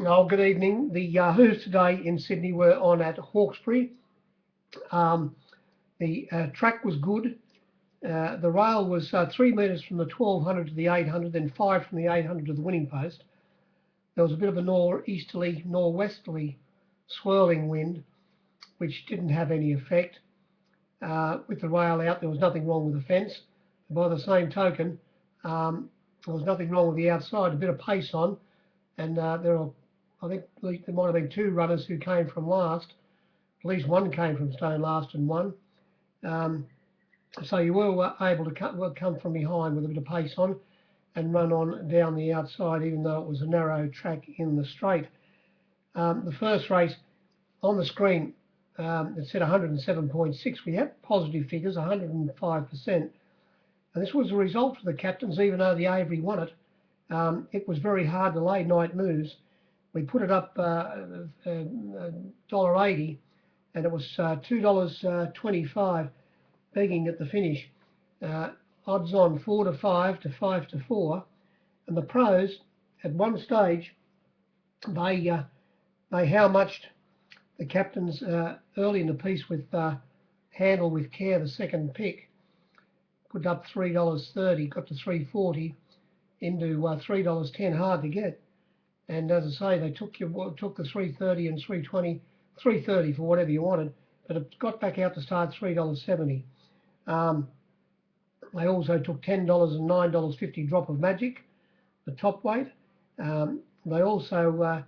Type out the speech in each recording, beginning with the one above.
Oh, good evening. The Who's today in Sydney were on at Hawkesbury. Um, the track was good. The rail was 3 metres from the 1200 to the 800, then 5 from the 800 to the winning post. There was a bit of a northeasterly, norwesterly swirling wind, which didn't have any effect. With the rail out, there was nothing wrong with the fence. By the same token, there was nothing wrong with the outside. A bit of pace on, and I think there might have been 2 runners who came from last. At least one came from stone last and won. So you were able to come from behind with a bit of pace on and run on down the outside, even though it was a narrow track in the straight. The first race on the screen, it said 107.6. We had positive figures, 105%. And this was a result for the captains, even though the Avery won it. It was very hard to lay night moves. We put it up $1.80, and it was $2.25, begging at the finish. Odds on 4 to 5 to 5 to 4, and the pros at one stage they how muched the captains early in the piece with Handle with Care, the second pick. Put up $3.30, got to $3.40 into $3.10, hard to get. And as I say, they took the $3.30 and $3.20, $3.30 for whatever you wanted, but it got back out to start $3.70. They also took $10 and $9.50 Drop of Magic, the top weight. They also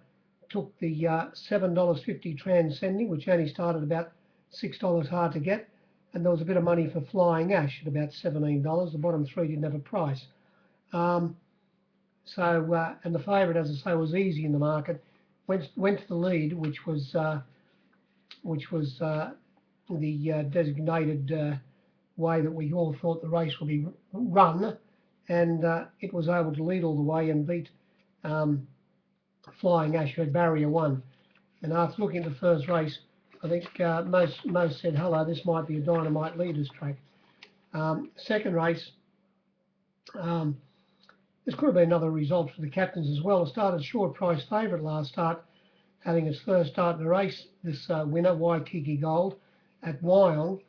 took the $7.50 Transcending, which only started about $6 hard to get, and there was a bit of money for Flying Ash at about $17. The bottom 3 didn't have a price. And the favourite, as I say, was easy in the market. Went to the lead, which was the designated way that we all thought the race would be run, and it was able to lead all the way and beat Flying Ash, who had barrier 1. And after looking at the first race, I think most said, hello, this might be a dynamite leaders track. Second race, this could have been another result for the captains as well. It started short price favourite last start, having its first start in the race, this winner, Waikiki Gold, at Wyong,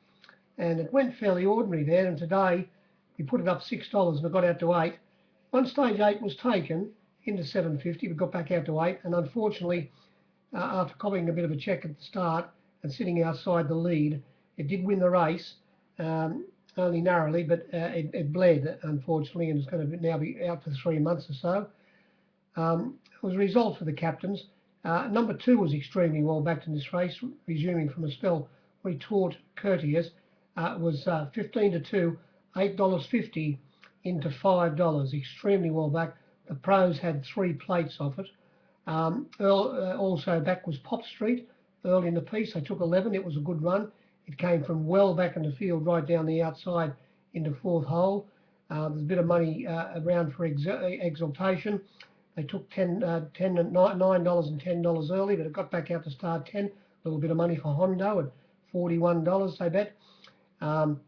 and it went fairly ordinary there. And today we put it up $6 and it got out to 8. One stage 8 was taken into 750, but got back out to 8, and unfortunately, after copying a bit of a check at the start and sitting outside the lead, it did win the race. Only narrowly, but it bled, unfortunately, and it's going to now be out for 3 months or so. It was a result for the captains. Number 2 was extremely well backed in this race, resuming from a spell. Retort Courtiers was 15 to 2, $8.50 into $5, extremely well backed. The pros had 3 plates off it. Also back was Pop Street early in the piece. They took 11. It was a good run. It came from well back in the field, right down the outside into 4th hole. There's a bit of money around for Exaltation. They took $9 and $10 early, but it got back out to start 10. A little bit of money for Hondo at $41, they bet. And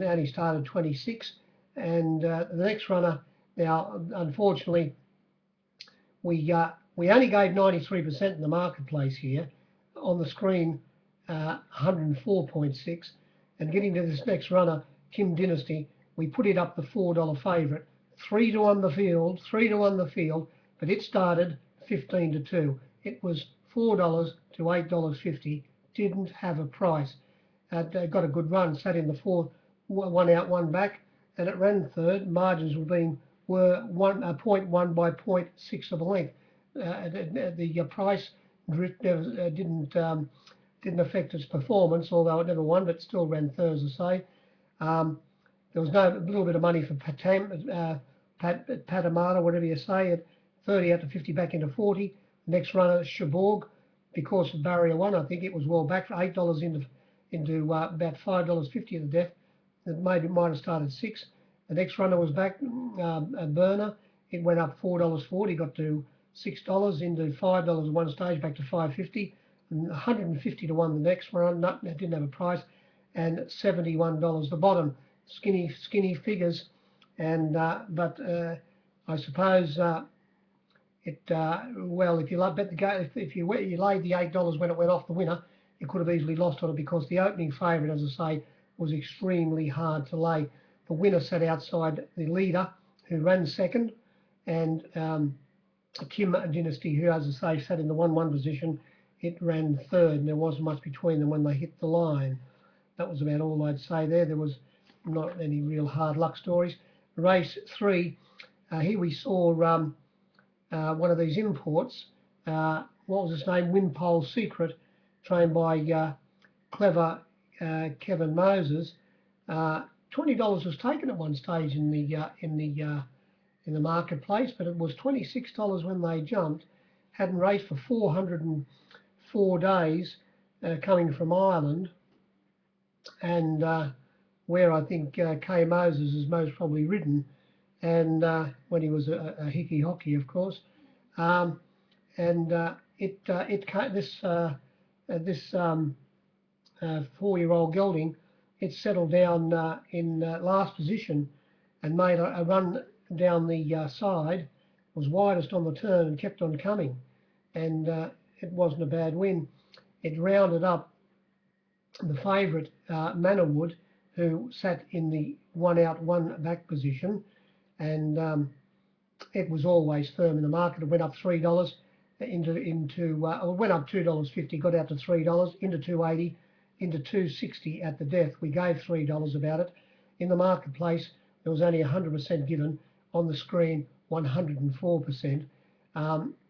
only started 26. And the next runner, now, unfortunately, we only gave 93% in the marketplace here. On the screen, 104.6. And getting to this next runner, Kim Dynasty, we put it up the $4 favourite. 3 to 1 the field, 3 to 1 the field, but it started 15 to 2. It was $4 to $8.50. Didn't have a price. Got a good run, sat in the 4th, 1 out, 1 back, and it ran third. Margins were 0.1 by 0.6 of a length. The price drift didn't affect its performance, although it never won, but still ran third, as I say. There was a little bit of money for Patamata, whatever you say, at 30 out to 50 back into 40. Next runner, Cherbourg, because of barrier 1, I think it was well back for $8 into about $5.50 at the death. It might have started 6. The next runner was back, Burner. It went up $4.40, got to $6 into $5 at one stage, back to $5.50. 150 to 1 the next one, it didn't have a price, and $71 the bottom. Skinny figures, and but I suppose Well, if you bet the go, if you laid the $8 when it went off the winner, you could have easily lost on it because the opening favourite, as I say, was extremely hard to lay. The winner sat outside the leader, who ran second, and Kim Dynasty, who, as I say, sat in the 1-1 position. It ran third, and there wasn't much between them when they hit the line. That was about all I'd say there. There was not any real hard luck stories. Race 3, here we saw one of these imports. What was his name? Wimpole Secret, trained by clever Kevin Moses. $20 was taken at one stage in the marketplace, but it was $26 when they jumped. Hadn't raced for 404 days, coming from Ireland, and where I think K. Moses is most probably ridden, and when he was a hickey hockey, of course. This 4-year-old gelding, it settled down in last position and made a run down the side, was widest on the turn and kept on coming, and it wasn't a bad win. It rounded up the favourite Manorwood, who sat in the 1 out 1 back position, and it was always firm in the market. It went up $3 it went up $2.50, got out to $3, into $2.80, into $2.60 at the death. We gave $3 about it. In the marketplace, there was only 100% given. On the screen, 104%.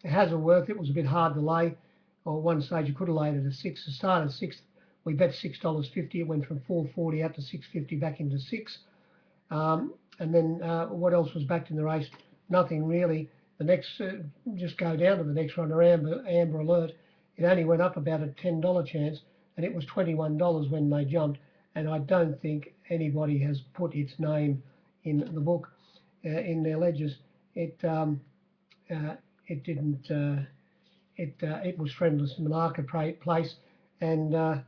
Hazelworth, it was a bit hard to lay. Or one stage you could have laid it at 6. It started at 6. We bet $6.50. It went from $4.40 out to $6.50 back into 6. And then what else was backed in the race? Nothing really. The next, just go down to the next runner, Amber Alert. It only went up about a $10 chance, and it was $21 when they jumped. And I don't think anybody has put its name in the book, in their ledgers. It didn't. It was friendless in the marketplace, and the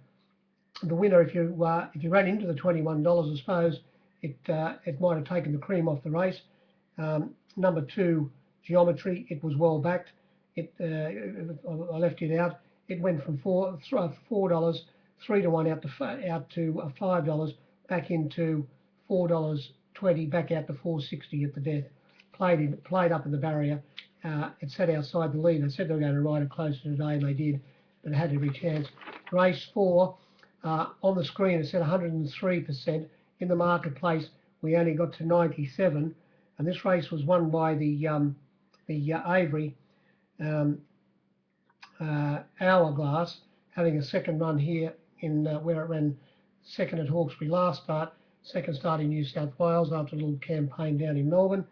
winner, if you ran into the $21, I suppose it might have taken the cream off the race. Number 2, Geometry, it was well backed. I left it out. It went from $4, 3 to 1 out to $5, back into $4.20, back out to $4.60 at the death. Played up in the barrier. It sat outside the lead. I said they were going to ride it closer today, and they did, but it had every chance. Race 4, on the screen it said 103%. In the marketplace, we only got to 97, and this race was won by the Avery Hourglass, having a second run here in where it ran second at Hawkesbury last start, second start in New South Wales after a little campaign down in Melbourne,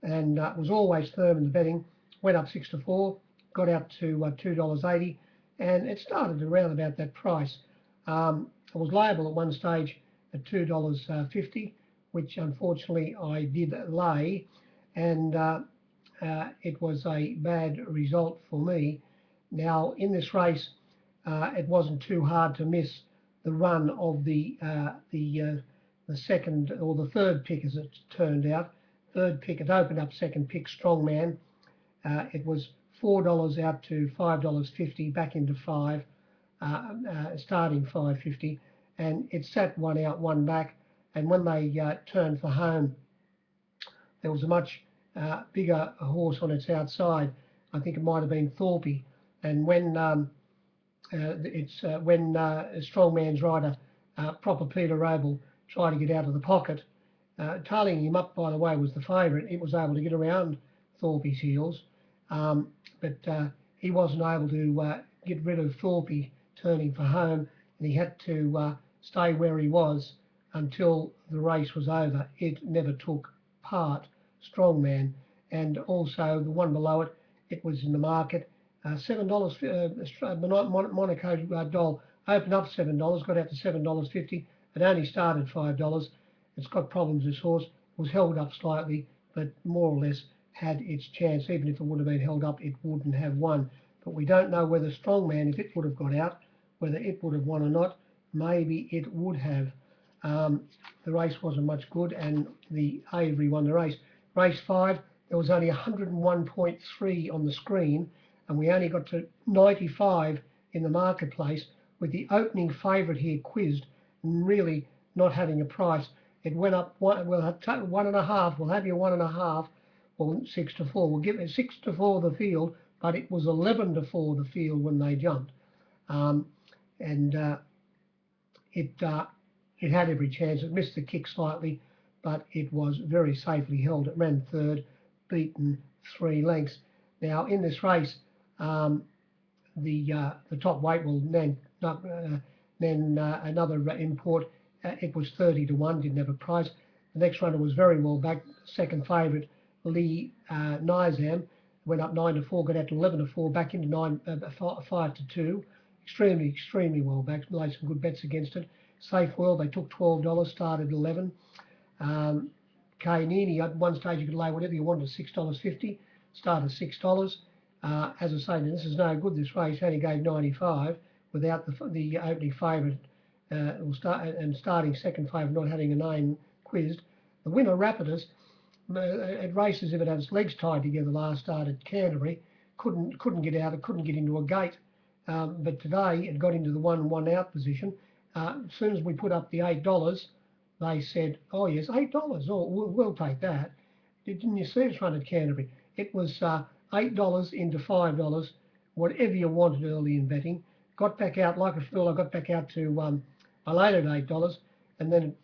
and was always firm in the betting. Went up 6 to 4, got out to $2.80, and it started around about that price. It was liable at one stage at $2.50, which unfortunately I did lay, and it was a bad result for me. Now in this race, it wasn't too hard to miss the run of the second or the third pick, as it turned out. Third pick, it opened up second pick, Strongman. It was $4 out to $5.50, back into 5, starting $5.50, and it sat 1 out, 1 back. And when they turned for home, there was a much bigger horse on its outside. I think it might have been Thorpe. And when Strongman's rider, proper Peter Roble, tried to get out of the pocket, tailing him up, by the way, was the favourite. It was able to get around Thorpe's heels, but he wasn't able to get rid of Thorpe turning for home, and he had to stay where he was until the race was over. It never took part, Strongman. And also the one below it, it was in the market, $7, Monaco doll, opened up $7, got out to $7.50. It only started $5. It's got problems, this horse. It was held up slightly, but more or less had its chance. Even if it would have been held up, it wouldn't have won. But we don't know whether Strongman, if it would have got out, whether it would have won or not. Maybe it would have. The race wasn't much good, and the Avery won the race. Race 5, there was only 101.3 on the screen, and we only got to 95 in the marketplace, with the opening favourite here quizzed and really not having a price. It went up we'll have 1.5. We'll have you 1.5, or 6-4. We'll give it 6-4 the field, but it was 11-4 the field when they jumped, and it had every chance. It missed the kick slightly, but it was very safely held. It ran third, beaten 3 lengths. Now in this race, the top weight will then another import. It was 30-1, didn't have a price. The next runner was very well backed. Second favourite, Lee Nizam, went up 9-4, got out to 11-4, back into 5-2. Extremely well backed. Laid some good bets against it. Safe World, they took $12, started 11. Nini, at one stage you could lay whatever you wanted at $6.50, started $6. As I say, this is no good, this race, only gave 95 without the opening favourite and starting second favourite not having a name quizzed. The winner, Rapidus, it races if it has legs tied together last start at Canterbury, couldn't get out, it couldn't get into a gate. But today it got into the 1 out position. As soon as we put up the $8, they said, oh yes, $8, oh, we'll take that. Didn't you see us run at Canterbury? It was $8 into $5, whatever you wanted early in betting. Got back out like a fool. I got back out to, I laid at $8, and then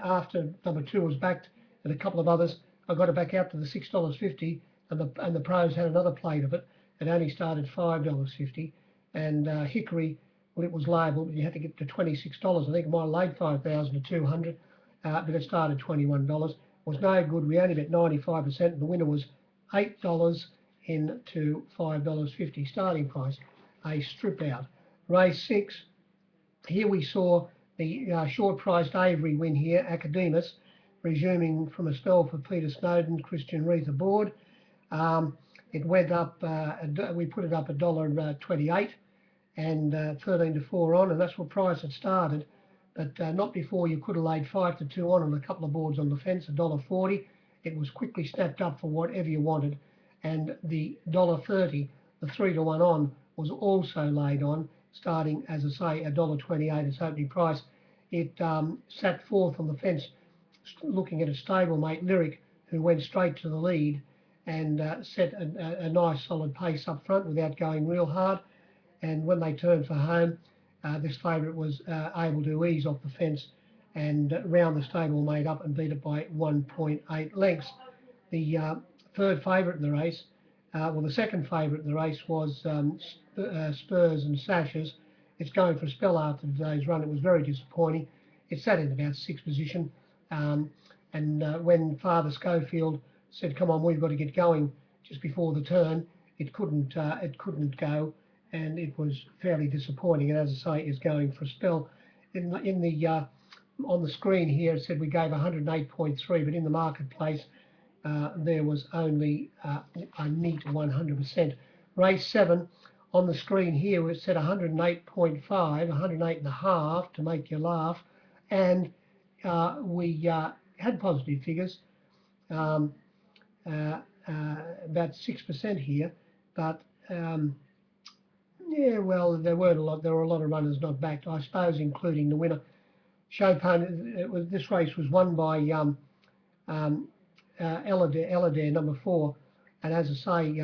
after number 2 was backed and a couple of others, I got it back out to the $6.50, and the pros had another plate of it. It only started $5.50, and Hickory, well, it was labelled, you had to get to $26. I think it might have laid 5,200, but it started $21. It was no good. We only bet 95%, and the winner was $8 into $5.50 starting price, a strip out. Race 6, here we saw the short-priced Avery win here, Academus, resuming from a spell for Peter Snowden, Christian Reith aboard. It went up, we put it up $1.28 and 13-4 on, and that's what price it started. But not before you could have laid 5-2 on a couple of boards on the fence, $1.40. It was quickly snapped up for whatever you wanted. And the $1.30, the 3-1 on, was also laid on, starting, as I say, $1.28 its opening price. It sat fourth on the fence, looking at a stablemate, Lyric, who went straight to the lead and set a nice solid pace up front without going real hard. And when they turned for home, this favourite was able to ease off the fence and round the stablemate up and beat it by 1.8 lengths. The third favourite in the race, well, the second favourite in the race was Spurs and Sashes. It's going for a spell after today's run. It was very disappointing. It sat in about 6th position, and when Father Schofield said, "Come on, we've got to get going," just before the turn, it couldn't go, and it was fairly disappointing. And as I say, is going for a spell. In the on the screen here, it said we gave 108.3, but in the marketplace there was only a neat 100%. Race 7 on the screen here, it said 108.5, 108.5 to make you laugh, and we had positive figures. About 6% here, but yeah, well, there were a lot of runners not backed, I suppose, including the winner. Chopin, this race was won by Eladir, number 4, and as I say,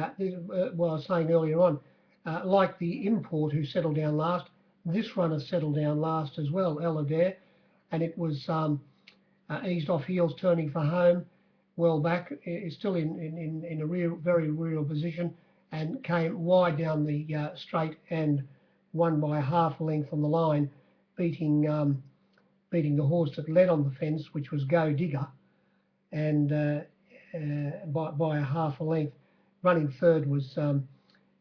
what I was saying earlier on, like the import who settled down last, this runner settled down last as well, Eladir, and it was eased off heels, turning for home, well back, is still in a very real position, and came wide down the straight and won by half a length on the line, beating the horse that led on the fence, which was Go Digger, and by a half a length. Running third was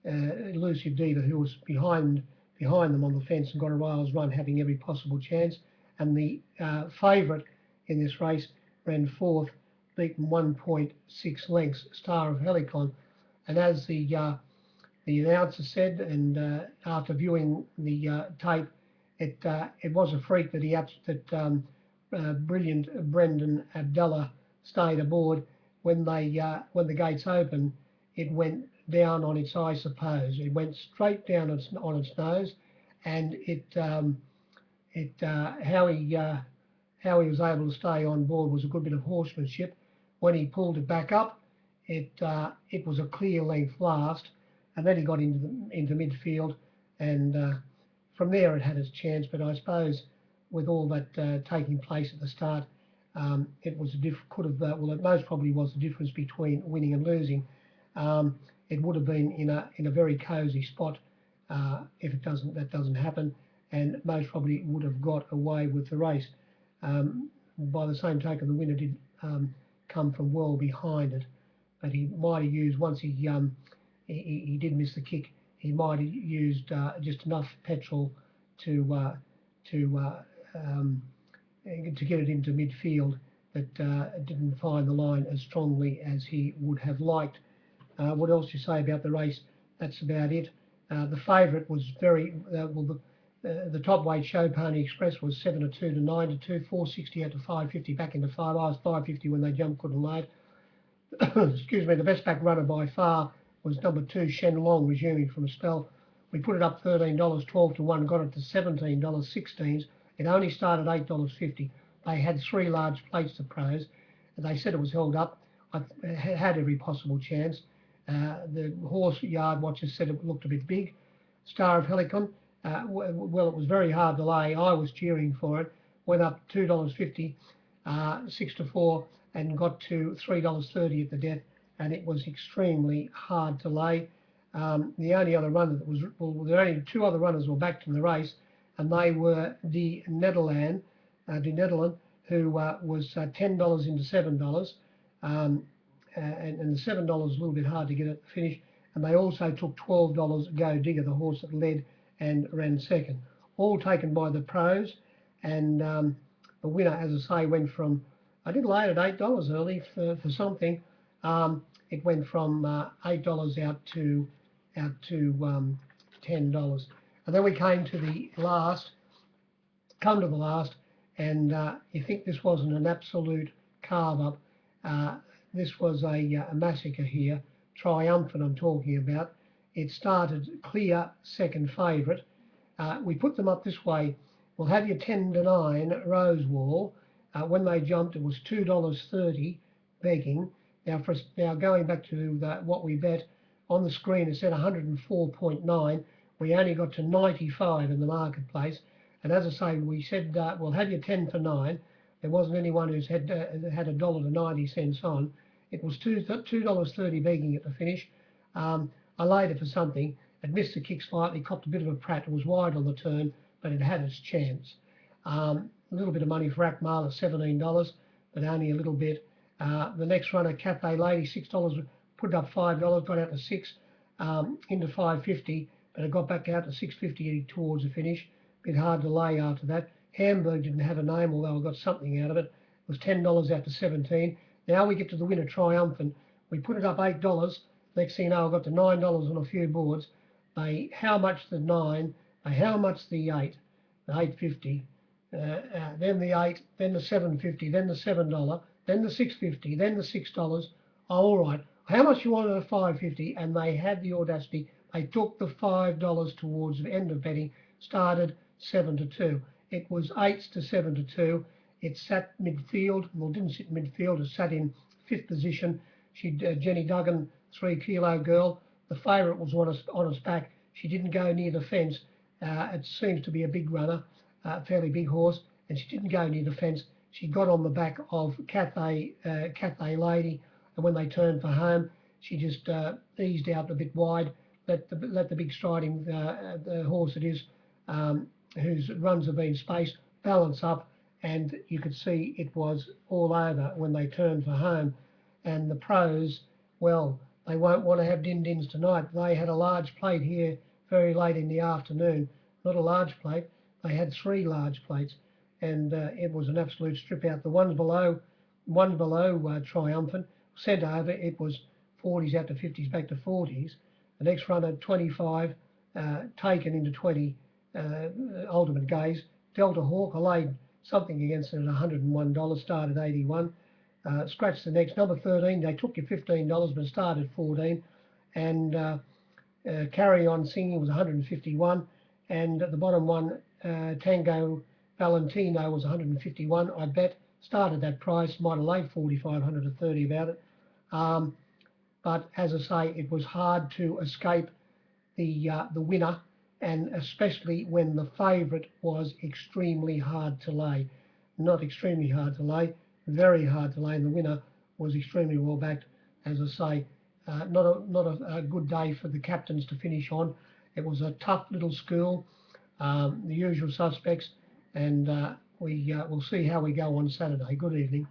Elusive Diva, who was behind them on the fence and got a rails run, having every possible chance. And the favourite in this race ran fourth, beaten 1.6 lengths, Star of Helicon. And as the announcer said, and after viewing the tape, it was a freak that brilliant Brendan Abdallah stayed aboard, when the gates opened, it went down on its, I suppose. It went straight down on its nose, and how he was able to stay on board was a good bit of horsemanship. When he pulled it back up, it was a clear length last, and then he got into midfield, and from there it had its chance. But I suppose with all that taking place at the start, it was it most probably was the difference between winning and losing. It would have been in a very cosy spot if that doesn't happen, and most probably would have got away with the race. By the same token, the winner did come from well behind it, but he might have used, once he did miss the kick, he might have used just enough petrol to get it into midfield, but didn't find the line as strongly as he would have liked. What else do you say about the race? That's about it. The favourite was very the top weight Show Pony Express was 7-2 to 9-2, 460 out to 550 back into 5. I was 550 when they jumped, couldn't load. Excuse me. The best back runner by far was number 2 Shen Long, resuming from a spell. We put it up $13, 12 to 1, got it to $17, 16s. It only started $8.50. They had 3 large plates to pros, and they said it was held up. I had every possible chance. The horse yard watchers said it looked a bit big. Star of Helicon, well, it was very hard to lay. I was cheering for it. Went up $2.50, 6 to 4, and got to $3.30 at the death, and it was extremely hard to lay. The only other runner that was, well, there were only 2 other runners were back from the race, and they were De Nederland, who was $10 into $7, and the $7 was a little bit hard to get at the finish. And they also took $12 Go Digger, the horse that led and ran second, all taken by the pros. And the winner, as I say, went from, I did lay it at $8 early for something. It went from $8 out to $10, and then we came to the last. And you think this wasn't an absolute carve up? This was a massacre here. Triumphant, I'm talking about. It started clear second favourite. We put them up this way. We'll have your 10 to 9 Rosewall. When they jumped, it was $2.30 begging. Now going back to what we bet on the screen, it said 104.9. We only got to 95 in the marketplace. And as I say, we said we'll have your 10 for 9. There wasn't anyone who's had $1.90 on. It was $2.30 begging at the finish. I laid it for something. It missed the kick slightly, copped a bit of a prat. It was wide on the turn, but it had its chance. A little bit of money for Akmal at $17, but only a little bit. The next runner, Cathay Lady, $6, put it up $5, got out to 6, into 550, but it got back out to 650 towards the finish. Bit hard to lay after that. Hamburg didn't have a name, although I got something out of it. It was $10 out to 17. Now we get to the winner, Triumphant. We put it up $8. Next thing you know, I got to $9 on a few boards. How much the 9? How much the 8? The 8.50. Then the 8. Then the 7.50. Then the $7. Then the 6.50. Then the $6. Oh, all right. How much you wanted at 5.50? And they had the audacity. They took the $5 towards the end of betting. Started 7 to 2. It was 8 to 7 to 2. It sat midfield. Well, it didn't sit midfield. It sat in 5th position. Jenny Duggan, 3 kilo girl. The favourite was on its back. She didn't go near the fence. It seems to be a big runner, fairly big horse, and she didn't go near the fence. She got on the back of Cathay Lady, and when they turned for home, she just eased out a bit wide. Let the big striding the horse it is, whose runs have been spaced, balance up, and you could see it was all over when they turned for home. And the pros, well, they won't want to have din-dins tonight. They had a large plate here very late in the afternoon. Not a large plate. They had 3 large plates, and it was an absolute strip out. The one below Triumphant, sent over, it was 40s out to 50s back to 40s. The next run had 25, taken into 20, Ultimate Gaze. Delta Hawk, I laid something against it at $101, started 81. scratched the next. Number 13, they took you $15, but started 14. And Carry On Singing was 151. And the bottom one, Tango Valentino, was 151. I bet started that price, might have laid 4,500 to 30 about it. But as I say, it was hard to escape the winner, and especially when the favourite was extremely hard to lay. Not extremely hard to lay, very hard to lay, and the winner was extremely well backed. As I say, not a good day for the captains to finish on. It was a tough little school, the usual suspects, and we will see how we go on Saturday. Good evening.